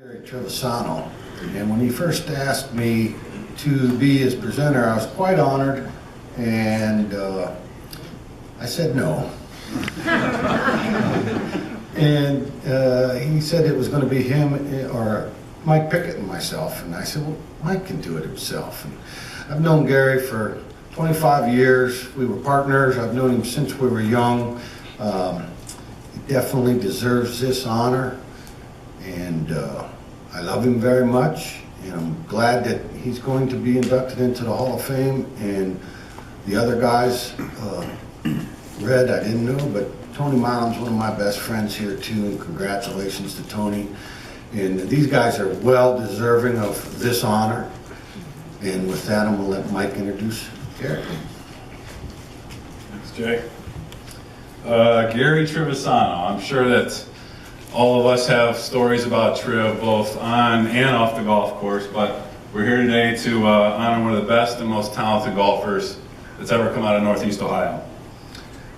Trivisonno, and when he first asked me to be his presenter, I was quite honored, and I said no. And he said it was going to be him or Mike Pickett and myself, and I said, well, Mike can do it himself. And I've known Gary for 25 years. We were partners. I've known him since we were young. He definitely deserves this honor, and I love him very much, and I'm glad that he's going to be inducted into the Hall of Fame. And the other guys, Red, I didn't know, but Tony Milam's one of my best friends here too, and congratulations to Tony. And these guys are well deserving of this honor. And with that, I'm going to let Mike introduce Gary. Thanks, Jay. Gary Trivisonno. I'm sure that all of us have stories about Triv, both on and off the golf course, but we're here today to honor one of the best and most talented golfers that's ever come out of Northeast Ohio.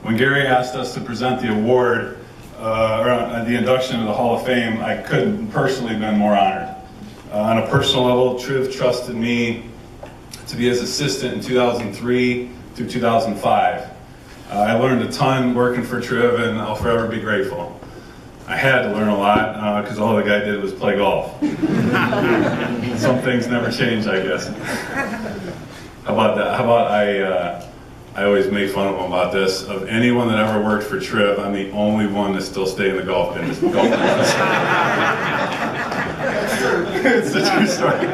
When Gary asked us to present the award, or the induction to the Hall of Fame, I couldn't personally have been more honored. On a personal level, Triv trusted me to be his assistant in 2003 through 2005. I learned a ton working for Triv, and I'll forever be grateful. I had to learn a lot because all the guy did was play golf. Some things never change, I guess. How about that? How about I always make fun of him about this. Of anyone that ever worked for Triv, I'm the only one that still stayed in the golf business. It's a true story.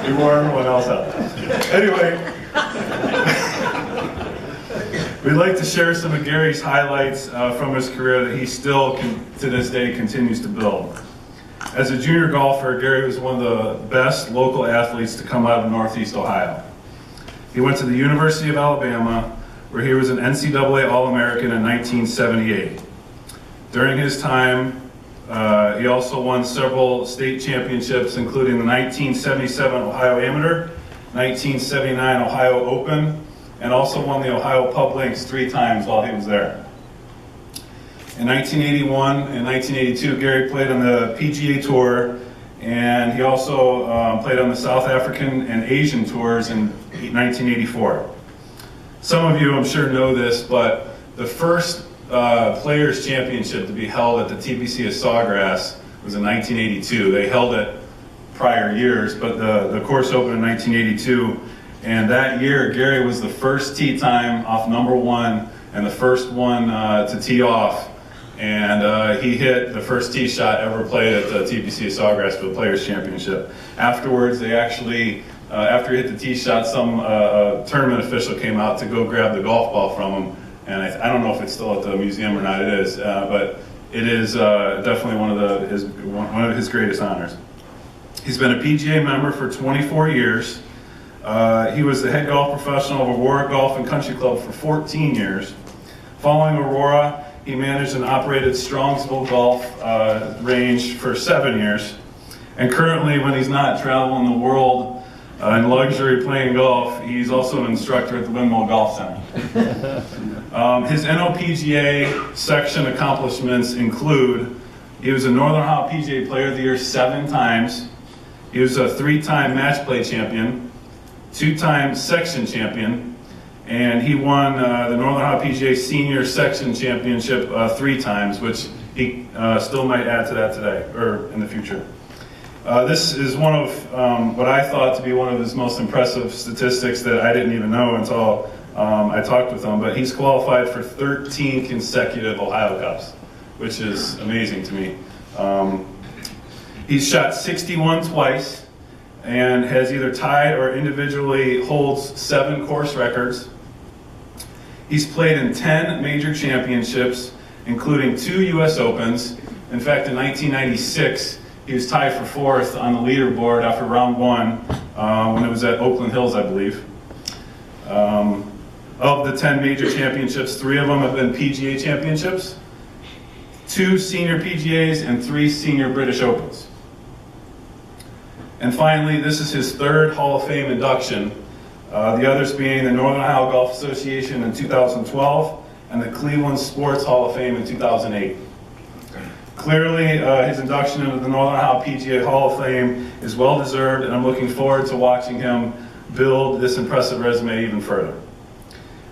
He wore everyone else out. Anyway, we'd like to share some of Gary's highlights from his career that he still, to this day, continues to build. As a junior golfer, Gary was one of the best local athletes to come out of Northeast Ohio. He went to the University of Alabama, where he was an NCAA All-American in 1978. During his time, he also won several state championships, including the 1977 Ohio Amateur, 1979 Ohio Open, and also won the Ohio Pub Links 3 times while he was there. In 1981 and 1982, Gary played on the PGA Tour, and he also played on the South African and Asian tours in 1984. Some of you, I'm sure, know this, but the first Players' Championship to be held at the TPC of Sawgrass was in 1982. They held it prior years, but the course opened in 1982. And that year, Gary was the first tee time off number 1 and the first one to tee off. And he hit the first tee shot ever played at the TPC of Sawgrass for the Players' Championship. Afterwards, they actually, after he hit the tee shot, some tournament official came out to go grab the golf ball from him. And I don't know if it's still at the museum or not. It is, but it is definitely one of his greatest honors. He's been a PGA member for 24 years. He was the head golf professional of Aurora Golf and Country Club for 14 years. Following Aurora, he managed and operated Strongsville Golf Range for 7 years. And currently, when he's not traveling the world in luxury playing golf, he's also an instructor at the Windmill Golf Center. His NOPGA section accomplishments include: he was a Northern Ohio PGA Player of the Year 7 times. He was a 3-time match play champion, 2-time section champion, and he won the Northern Ohio PGA Senior Section Championship 3 times, which he still might add to that today, or in the future. This is one of what I thought to be one of his most impressive statistics that I didn't even know until I talked with him, but he's qualified for 13 consecutive Ohio Cups, which is amazing to me. He's shot 61 twice and has either tied or individually holds 7 course records. He's played in 10 major championships, including 2 U.S. Opens. In fact, in 1996, he was tied for 4th on the leaderboard after round 1 when it was at Oakland Hills, I believe. Of the 10 major championships, 3 of them have been PGA championships, 2 senior PGAs, and 3 senior British Opens. And finally, this is his 3rd Hall of Fame induction, the others being the Northern Ohio Golf Association in 2012 and the Cleveland Sports Hall of Fame in 2008. Clearly, his induction into the Northern Ohio PGA Hall of Fame is well deserved, and I'm looking forward to watching him build this impressive resume even further.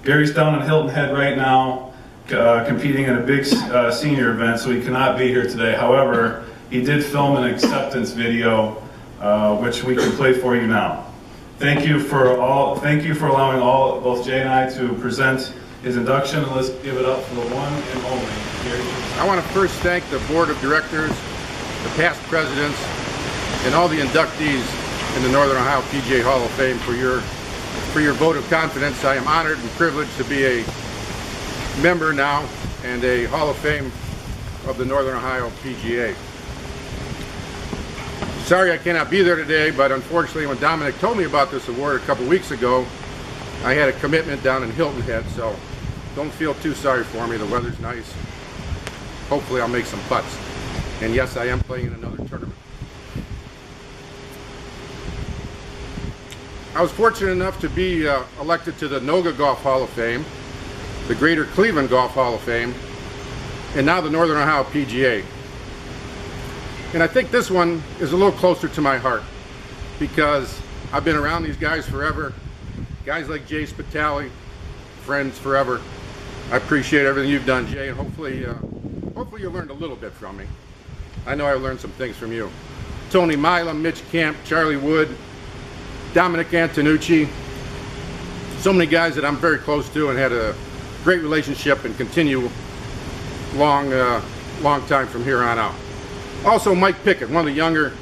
Gary's down in Hilton Head right now, competing in a big senior event, so he cannot be here today. However, he did film an acceptance video, which we can play for you now. Thank you for allowing both Jay and I to present his induction, and let's give it up for the one and only Gary. I want to first thank the board of directors, the past presidents, and all the inductees in the Northern Ohio PGA Hall of Fame for your vote of confidence. I am honored and privileged to be a member now and a Hall of Fame of the Northern Ohio PGA. Sorry I cannot be there today, but unfortunately when Dominic told me about this award a couple weeks ago, I had a commitment down in Hilton Head, so don't feel too sorry for me. The weather's nice. Hopefully I'll make some putts. And yes, I am playing in another tournament. I was fortunate enough to be elected to the NOPGA Golf Hall of Fame, the Greater Cleveland Golf Hall of Fame, and now the Northern Ohio PGA. And I think this one is a little closer to my heart because I've been around these guys forever. Guys like Jay Spitali, friends forever. I appreciate everything you've done, Jay, and hopefully you learned a little bit from me. I know I learned some things from you. Tony Mila, Mitch Camp, Charlie Wood, Dominic Antonucci. So many guys that I'm very close to and had a great relationship and continue long time from here on out. Also Mike Pickett, one of the younger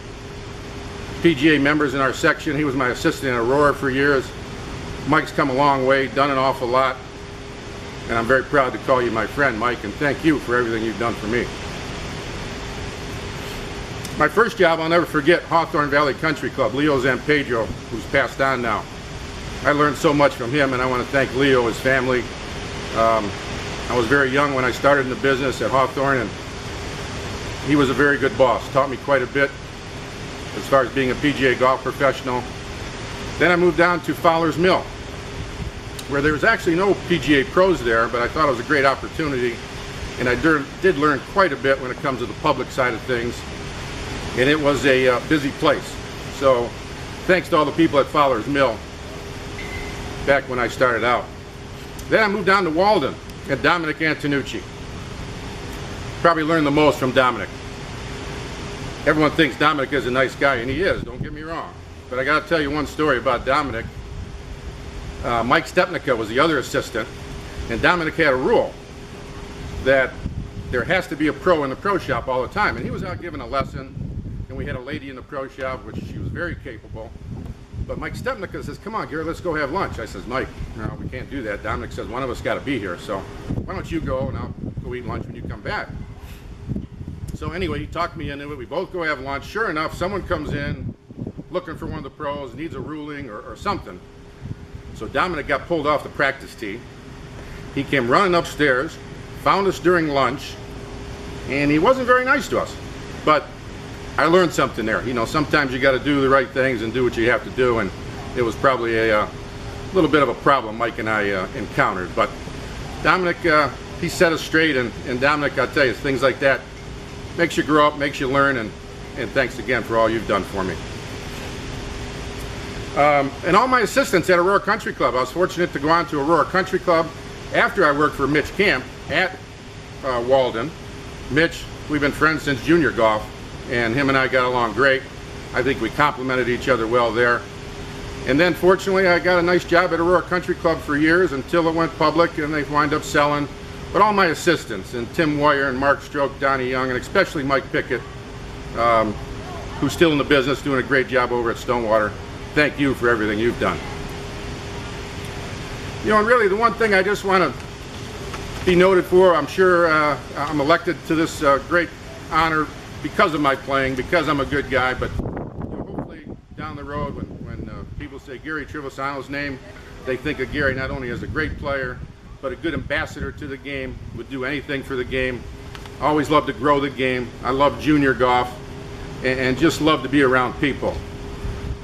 PGA members in our section. He was my assistant in Aurora for years. Mike's come a long way, done an awful lot, and I'm very proud to call you my friend, Mike, and thank you for everything you've done for me. My first job, I'll never forget, Hawthorne Valley Country Club, Leo Zampedro, who's passed on now. I learned so much from him, and I want to thank Leo, his family. I was very young when I started in the business at Hawthorne, and he was a very good boss, taught me quite a bit as far as being a PGA golf professional. Then I moved down to Fowler's Mill, where there was actually no PGA pros there, but I thought it was a great opportunity, and I did learn quite a bit when it comes to the public side of things, and it was a busy place. So thanks to all the people at Fowler's Mill back when I started out. Then I moved down to Walden at Dominic Antonucci. Probably learned the most from Dominic. Everyone thinks Dominic is a nice guy, and he is, don't get me wrong. But I got to tell you one story about Dominic. Mike Stepnica was the other assistant, and Dominic had a rule that there has to be a pro in the pro shop all the time. And he was out giving a lesson, and we had a lady in the pro shop, which she was very capable. But Mike Stepnica says, "Come on, Gary, let's go have lunch." I says, "Mike, no, we can't do that." Dominic says, "One of us got to be here, so why don't you go, and I'll go eat lunch when you come back." So anyway, he talked me into it. We both go have lunch. Sure enough, someone comes in looking for one of the pros, needs a ruling or something. So Dominic got pulled off the practice tee. He came running upstairs, found us during lunch, and he wasn't very nice to us. But I learned something there. You know, sometimes you got to do the right things and do what you have to do, and it was probably a little bit of a problem Mike and I encountered. But Dominic, he set us straight, and Dominic, I'll tell you, things like that makes you grow up, makes you learn, and thanks again for all you've done for me. And all my assistants at Aurora Country Club. I was fortunate to go on to Aurora Country Club after I worked for Mitch Camp at Walden. Mitch, we've been friends since junior golf, and him and I got along great. I think we complemented each other well there. And then fortunately I got a nice job at Aurora Country Club for years until it went public and they wind up selling. But all my assistants, and Tim Wire and Mark Stroke, Donnie Young, and especially Mike Pickett, who's still in the business, doing a great job over at Stonewater. Thank you for everything you've done. You know, and really the one thing I just want to be noted for, I'm sure I'm elected to this great honor because of my playing, because I'm a good guy, but you know, hopefully down the road when people say Gary Trivisonno's name, they think of Gary not only as a great player, but a good ambassador to the game, would do anything for the game. I always love to grow the game. I love junior golf and just love to be around people.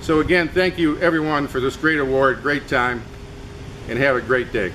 So again, thank you everyone for this great award, great time, and have a great day.